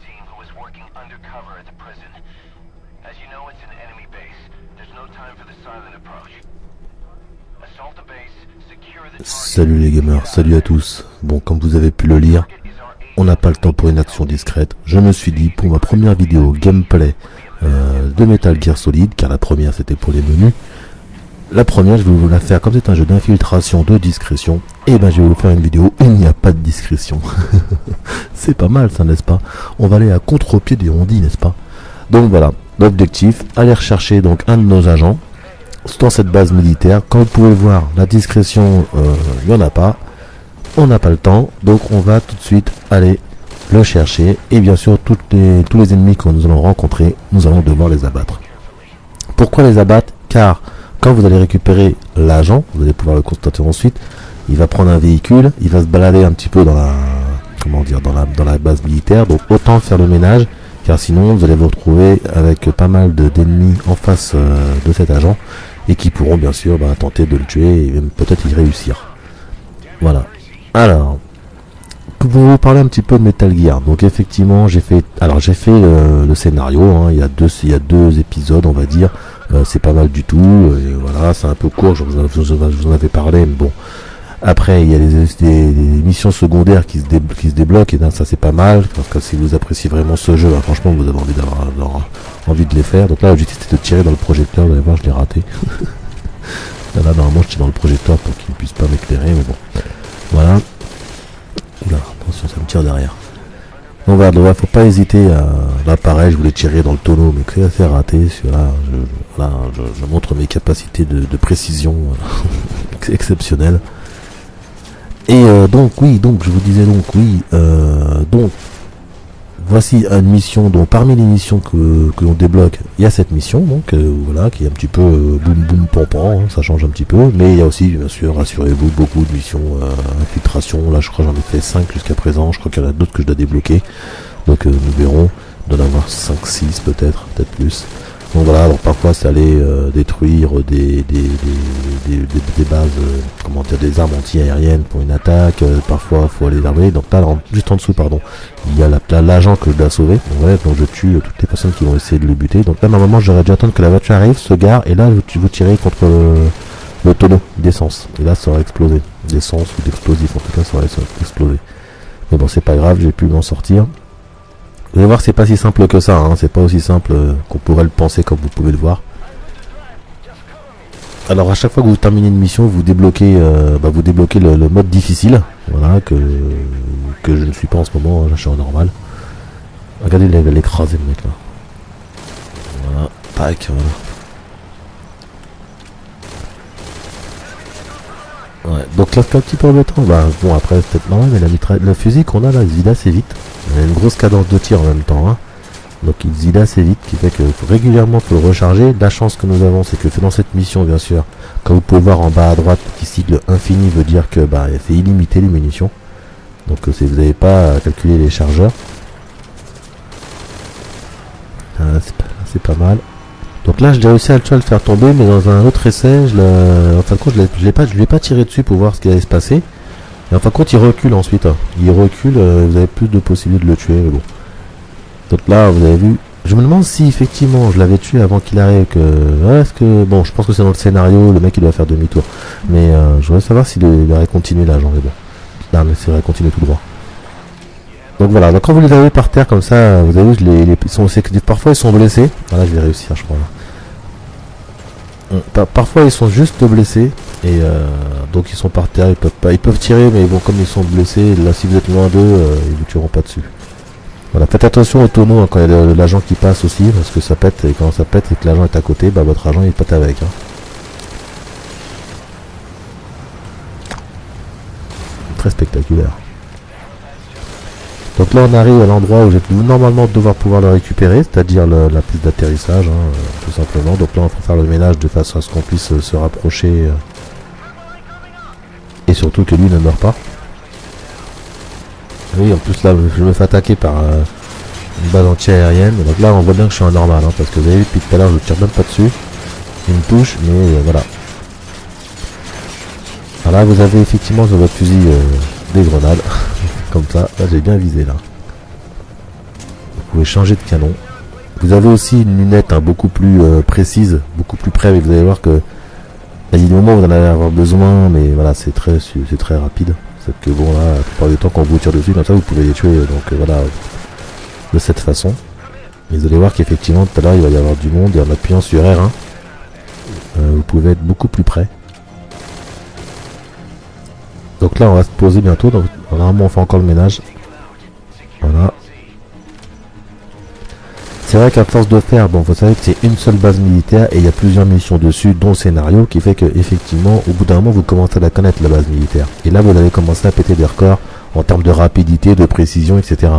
team who is working undercover at the prison. As you know, it's an enemy base. There's no time for the silent approach. Assault the base, secure the target. Salut les gamers, salut à tous. Bon, comme vous avez pu le lire, on n'a pas le temps pour une action discrète. Je me suis dit, pour ma première vidéo gameplay de Metal Gear Solid, car la première c'était pour les menus, la première je vais vous la faire, comme c'est un jeu d'infiltration, de discrétion, et ben je vais vous faire une vidéo où il n'y a pas de discrétion. C'est pas mal ça, n'est-ce pas? On va aller à contre-pied des ondits, n'est-ce pas? Donc voilà, l'objectif, aller rechercher donc un de nos agents dans cette base militaire. Comme vous pouvez le voir, la discrétion, il n'y en a pas. On n'a pas le temps, donc on va tout de suite aller le chercher. Et bien sûr, tous les ennemis que nous allons rencontrer, nous allons devoir les abattre. Pourquoi les abattre? Car quand vous allez récupérer l'agent, vous allez pouvoir le constater ensuite, il va prendre un véhicule, il va se balader un petit peu dans la, dans la base militaire. Donc autant faire le ménage, car sinon vous allez vous retrouver avec pas mal d'ennemis en face de cet agent, et qui pourront bien sûr tenter de le tuer et même peut-être y réussir. Voilà. Alors, pour vous parler un petit peu de Metal Gear, donc effectivement j'ai fait le scénario, hein, il y a deux épisodes on va dire, c'est pas mal du tout, et voilà, c'est un peu court, je vous en avais parlé, mais bon. Après il y a des missions secondaires qui se débloquent, et là, ça c'est pas mal, parce que si vous appréciez vraiment ce jeu, franchement vous avez envie de les faire. Donc là l'objectif c'était de tirer dans le projecteur, vous allez voir je l'ai raté. Là normalement je tire dans le projecteur pour qu'il ne puisse pas m'éclairer, mais bon. Voilà. Oula, attention, ça me tire derrière. Donc voilà, donc, faut pas hésiter à... Là pareil, je voulais tirer dans le tonneau, mais que c'est raté. Là, je montre mes capacités de précision exceptionnelles. Et donc je vous disais donc voici une mission. Donc parmi les missions que l'on débloque, il y a cette mission donc voilà, qui est un petit peu boum boum pam, hein, ça change un petit peu, mais il y a aussi bien sûr, rassurez-vous, beaucoup de missions infiltration. Là je crois que j'en ai fait 5 jusqu'à présent, je crois qu'il y en a d'autres que je dois débloquer, donc nous verrons, on doit en avoir 5, 6 peut-être plus. Donc voilà, alors parfois c'est aller détruire des bases, des armes anti-aériennes pour une attaque, parfois faut aller l'armer. Donc là, juste en dessous, il y a l'agent que je dois sauver. Donc je tue toutes les personnes qui vont essayer de le buter. Donc là normalement j'aurais dû attendre que la voiture arrive, se gare, et là vous tirez contre le tonneau d'essence. Et là ça aurait explosé, d'essence ou d'explosif, en tout cas ça aurait explosé. Mais bon c'est pas grave, j'ai pu m'en sortir. Vous allez voir, c'est pas si simple que ça, hein. C'est pas aussi simple qu'on pourrait le penser, comme vous pouvez le voir. Alors à chaque fois que vous terminez une mission, vous débloquez, le mode difficile, voilà, que je ne suis pas en ce moment, là je suis en normal. Regardez, il va l'écraser le mec là. Voilà, tac, voilà. Ouais, donc là c'est un petit peu embêtant. Bon après c'est peut-être normal, mais le fusil qu'on a là il se vide assez vite. Il y a une grosse cadence de tir en même temps, hein. Donc il se vide assez vite, qui fait que régulièrement faut le recharger. La chance que nous avons, c'est que dans cette mission bien sûr, comme vous pouvez voir en bas à droite, petit sigle infini veut dire que c'est illimité les munitions. Donc vous n'avez pas à calculer les chargeurs. C'est pas mal. Donc là je l'ai réussi à le faire tomber, mais dans un autre essai, en fin de compte je l'ai pas tiré dessus pour voir ce qui allait se passer. Et en fin de compte il recule ensuite. Il recule, vous avez plus de possibilités de le tuer, mais bon. Donc là vous avez vu. Je me demande si effectivement je l'avais tué avant qu'il arrive, bon je pense que c'est dans le scénario, le mec il doit faire demi-tour. Mais je voudrais savoir s'il aurait continué là, genre mais bon. Non mais c'est vrai, continuer tout droit. Donc voilà, donc quand vous les avez par terre comme ça, vous avez vu, parfois ils sont blessés. Voilà, je vais réussir je crois là. Parfois ils sont juste blessés et donc ils sont par terre, ils peuvent tirer, mais bon comme ils sont blessés, là si vous êtes loin d'eux, ils vous tueront pas dessus. Voilà, faites attention au tonneau hein, quand il y a l'agent qui passe aussi, parce que ça pète, et quand ça pète et que l'agent est à côté, votre agent il pète avec. Hein. Très spectaculaire. Donc là on arrive à l'endroit où j'ai normalement devoir pouvoir le récupérer, c'est-à-dire la piste d'atterrissage, hein, tout simplement. Donc là on va faire le ménage de façon à ce qu'on puisse se rapprocher et surtout que lui ne meurt pas. Oui, en plus là je me fais attaquer par une base anti-aérienne. Donc là on voit bien que je suis en normal, hein, parce que vous avez vu depuis tout à l'heure je ne tire même pas dessus. Il me touche, mais voilà. Alors là vous avez effectivement sur votre fusil des grenades. Comme ça, là j'ai bien visé là. pouvez changer de canon. Vous avez aussi une lunette beaucoup plus précise, beaucoup plus près, mais vous allez voir que il y a des moments où vous en allez avoir besoin, mais voilà, c'est très rapide. C'est que bon là, la plupart du temps quand vous tire dessus comme ça, vous pouvez les tuer, donc voilà, de cette façon. Mais vous allez voir qu'effectivement tout à l'heure il va y avoir du monde et en appuyant sur R1, vous pouvez être beaucoup plus près. Donc là on va se poser bientôt, donc normalement on fait encore le ménage. Voilà. C'est vrai qu'à force de faire, bon, vous savez que c'est une seule base militaire et il y a plusieurs missions dessus, dont le scénario, qui fait que effectivement, au bout d'un moment, vous commencez à la connaître, la base militaire. Et là, vous allez commencer à péter des records en termes de rapidité, de précision, etc.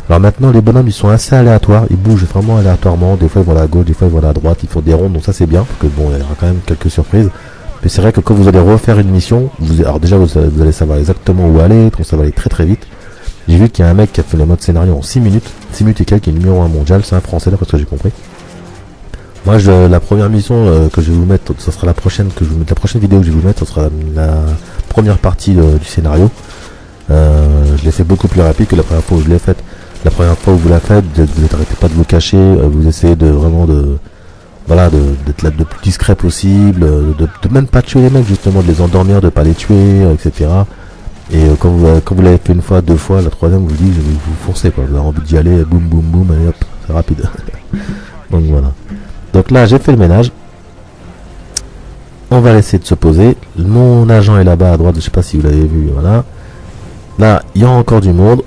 Alors maintenant, les bonhommes, ils sont assez aléatoires, ils bougent vraiment aléatoirement. Des fois, ils vont à gauche, des fois, ils vont à droite, ils font des rondes, donc ça, c'est bien, parce que bon, il y aura quand même quelques surprises. Mais c'est vrai que quand vous allez refaire une mission, alors déjà, vous allez savoir exactement où aller, donc ça va aller très très vite. J'ai vu qu'il y a un mec qui a fait le mode scénario en 6 minutes. 6 minutes et quelques, qui est numéro 1 mondial. C'est un français là, parce que j'ai compris. Moi, la première mission que je vais vous mettre, ça sera la prochaine la prochaine vidéo que je vais vous mettre, ça sera la première partie du scénario. Je l'ai fait beaucoup plus rapide que la première fois où je l'ai faite. La première fois où vous la faites, vous n'arrêtez pas de vous cacher, vous essayez de vraiment d'être là le plus discret possible, de même pas tuer les mecs, justement, de les endormir, de pas les tuer, etc. Et quand vous l'avez fait une fois, deux fois, la troisième vous dites, vous foncez quoi, vous avez envie d'y aller, boum boum boum, allez hop, c'est rapide. Donc voilà. Donc là j'ai fait le ménage. On va laisser de se poser. Mon agent est là-bas à droite, je sais pas si vous l'avez vu, voilà. Là, il y a encore du monde.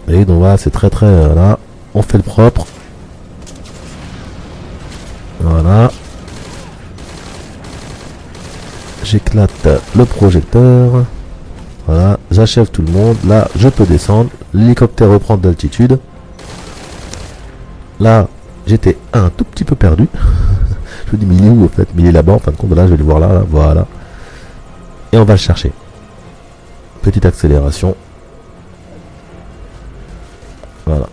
Et donc voilà, c'est très voilà. On fait le propre. Voilà. J'éclate le projecteur. Voilà, j'achève tout le monde. Là, je peux descendre. L'hélicoptère reprend de l'altitude. Là, j'étais un tout petit peu perdu. Je me dis, mais il est où en fait? Mais il est là-bas, en fin de compte. Là, je vais le voir là, voilà. Et on va le chercher. Petite accélération. Voilà.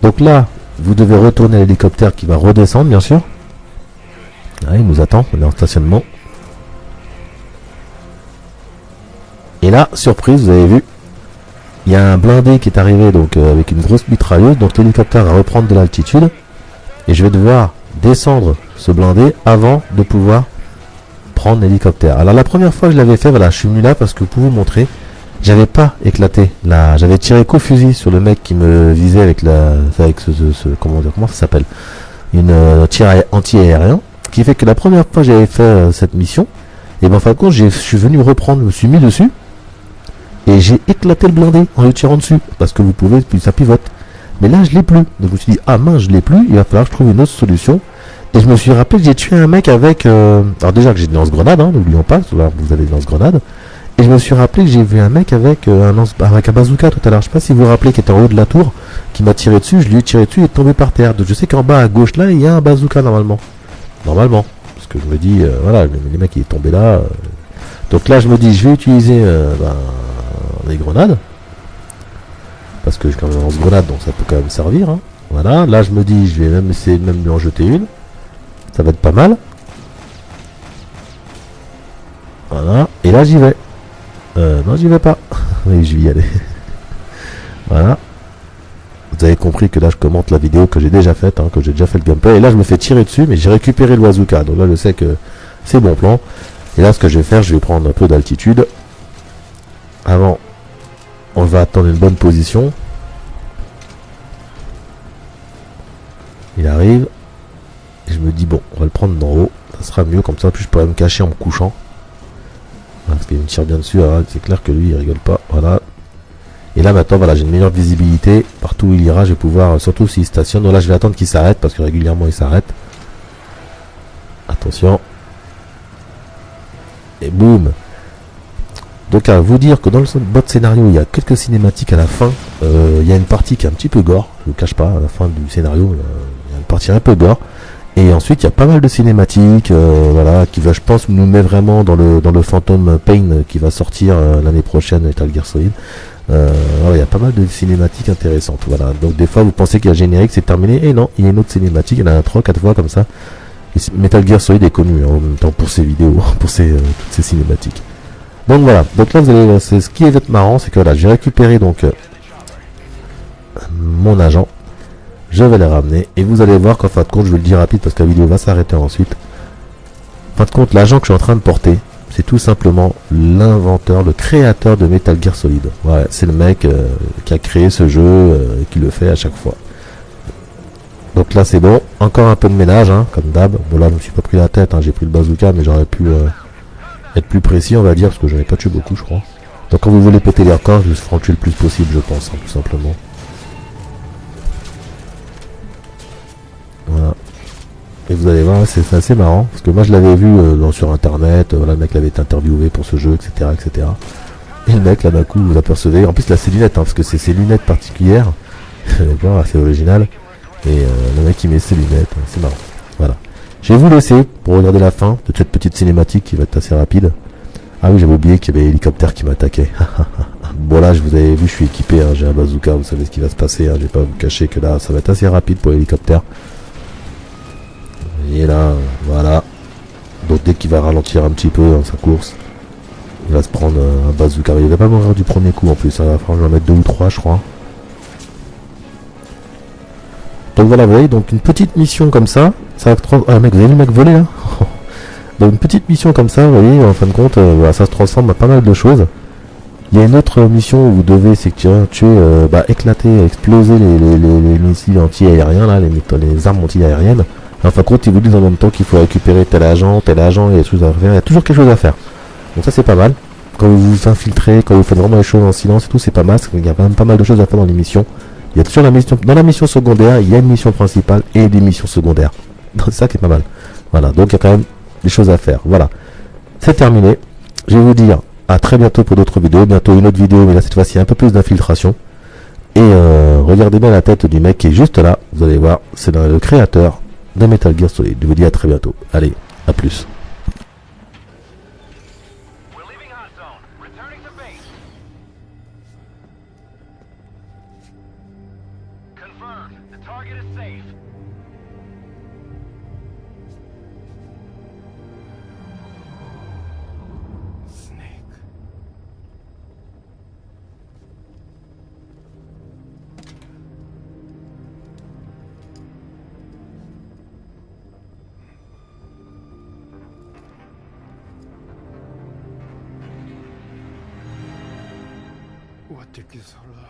Donc là, vous devez retourner à l'hélicoptère qui va redescendre, bien sûr. Ah, il nous attend, on est en stationnement. Et là, surprise, vous avez vu, il y a un blindé qui est arrivé donc avec une grosse mitrailleuse, donc l'hélicoptère va reprendre de l'altitude. Et je vais devoir descendre ce blindé avant de pouvoir prendre l'hélicoptère. Alors la première fois que je l'avais fait, voilà, je suis venu là parce que pour vous montrer, j'avais pas éclaté là, j'avais tiré qu'au fusil sur le mec qui me visait avec comment ça s'appelle, une tir anti-aérien, qui fait que la première fois que j'avais fait cette mission, et ben en fin de compte, je suis venu reprendre, je me suis mis dessus. Et j'ai éclaté le blindé en le tirant dessus. Parce que vous pouvez, puis ça pivote. Mais là, je l'ai plus. Donc je me suis dit, ah mince, je l'ai plus. Il va falloir que je trouve une autre solution. Et je me suis rappelé que j'ai tué un mec avec... alors déjà que j'ai des lance-grenades, hein, n'oublions pas. Là, vous avez des lance-grenades. Et je me suis rappelé que j'ai vu un mec avec un bazooka tout à l'heure. Je sais pas si vous vous rappelez, qui était en haut de la tour, qui m'a tiré dessus. Je lui ai tiré dessus et il est tombé par terre. Donc je sais qu'en bas à gauche, là, il y a un bazooka normalement. Normalement. Parce que je me dis, voilà, les mecs, il est tombé là. Donc là, je me dis, je vais utiliser... des grenades parce que j'ai quand même un lance-grenade, donc ça peut quand même servir, hein. Voilà, là je me dis je vais même essayer de lui en jeter une, ça va être pas mal. Voilà, et là j'y vais, non j'y vais pas, mais je vais y aller. Voilà, vous avez compris que là je commente la vidéo que j'ai déjà faite, hein, que j'ai déjà fait le gameplay, et là je me fais tirer dessus, mais j'ai récupéré le bazooka, donc là je sais que c'est bon plan. Et là ce que je vais faire, je vais prendre un peu d'altitude. Avant, on va attendre une bonne position. Il arrive. Et je me dis, bon, on va le prendre d'en haut. Ça sera mieux, comme ça, puis je pourrais me cacher en me couchant. Voilà, parce qu'il me tire bien dessus. Alors, c'est clair que lui, il rigole pas. Voilà. Et là, maintenant, voilà, j'ai une meilleure visibilité. Partout où il ira, je vais pouvoir, surtout s'il stationne. Donc là, je vais attendre qu'il s'arrête, parce que régulièrement, il s'arrête. Attention. Et boum. Donc à vous dire que dans le mode scénario, il y a quelques cinématiques à la fin. Il y a une partie qui est un petit peu gore, je ne le cache pas, à la fin du scénario, il y a une partie un peu gore. Et ensuite, il y a pas mal de cinématiques, voilà, qui va, je pense, nous mettre vraiment dans le Phantom Pain qui va sortir l'année prochaine, Metal Gear Solid. Voilà, il y a pas mal de cinématiques intéressantes. Voilà. Donc des fois, vous pensez qu'il y a le générique, c'est terminé, et non, il y a une autre cinématique, il y en a 3-4 fois comme ça. Et Metal Gear Solid est connu, hein, en même temps pour ses vidéos, pour toutes ces cinématiques. Donc voilà, donc là vous allez, c'est ce qui est marrant, c'est que là j'ai récupéré donc mon agent, je vais les ramener et vous allez voir qu'en fin de compte, je vais le dire rapide parce que la vidéo va s'arrêter ensuite. En fin de compte, l'agent que je suis en train de porter, c'est tout simplement l'inventeur, le créateur de Metal Gear Solid. Ouais, c'est le mec qui a créé ce jeu et qui le fait à chaque fois. Donc là c'est bon, encore un peu de ménage, hein, comme d'hab. Bon là je me suis pas pris la tête, hein, j'ai pris le bazooka, mais j'aurais pu être plus précis on va dire, parce que j'en ai pas tué beaucoup je crois. Donc quand vous voulez péter les records, je ferai en tuer le plus possible je pense, hein, tout simplement. Voilà. Et vous allez voir, c'est assez marrant, parce que moi je l'avais vu sur internet, voilà, le mec l'avait été interviewé pour ce jeu, etc. etc. Et le mec là d'un coup vous apercevez, en plus là c'est lunettes, hein, parce que c'est ses lunettes particulières, c'est original. Et le mec il met ses lunettes, c'est marrant. Voilà. Je vais vous laisser pour regarder la fin de cette petite cinématique qui va être assez rapide. Ah oui, j'avais oublié qu'il y avait l'hélicoptère qui m'attaquait. Bon là, je vous avais vu, je suis équipé, hein, j'ai un bazooka, vous savez ce qui va se passer. Hein, je vais pas vous cacher que là, ça va être assez rapide pour l'hélicoptère. Et là, voilà. Donc dès qu'il va ralentir un petit peu dans sa course, il va se prendre un bazooka. Il va pas mourir du premier coup en plus, hein, il va falloir en mettre 2 ou 3 je crois. Donc voilà, vous voyez, donc une petite mission comme ça va... Ah mec, vous avez vu le mec voler là. Donc une petite mission comme ça, vous voyez, en fin de compte, voilà, ça se transforme à pas mal de choses. Il y a une autre mission où vous devez, c'est que tuer, éclater, exploser les missiles anti-aériens, là, les armes anti-aériennes. En fin de compte, ils vous disent en même temps qu'il faut récupérer tel agent, il y a des choses à faire, il y a toujours quelque chose à faire. Donc ça c'est pas mal. Quand vous vous infiltrez, quand vous faites vraiment les choses en silence et tout, c'est pas mal, parce qu'il y a quand même pas mal de choses à faire dans les missions. Il y a toujours la mission, dans la mission secondaire, il y a une mission principale et des missions secondaires. Donc c'est ça qui est pas mal. Voilà, donc il y a quand même des choses à faire. Voilà, c'est terminé. Je vais vous dire à très bientôt pour d'autres vidéos. Bientôt une autre vidéo, mais là cette fois-ci un peu plus d'infiltration. Et regardez bien la tête du mec qui est juste là. Vous allez voir, c'est le créateur de Metal Gear Solid. Je vous dis à très bientôt. Allez, à plus. The target is safe. Snake. What took you so long?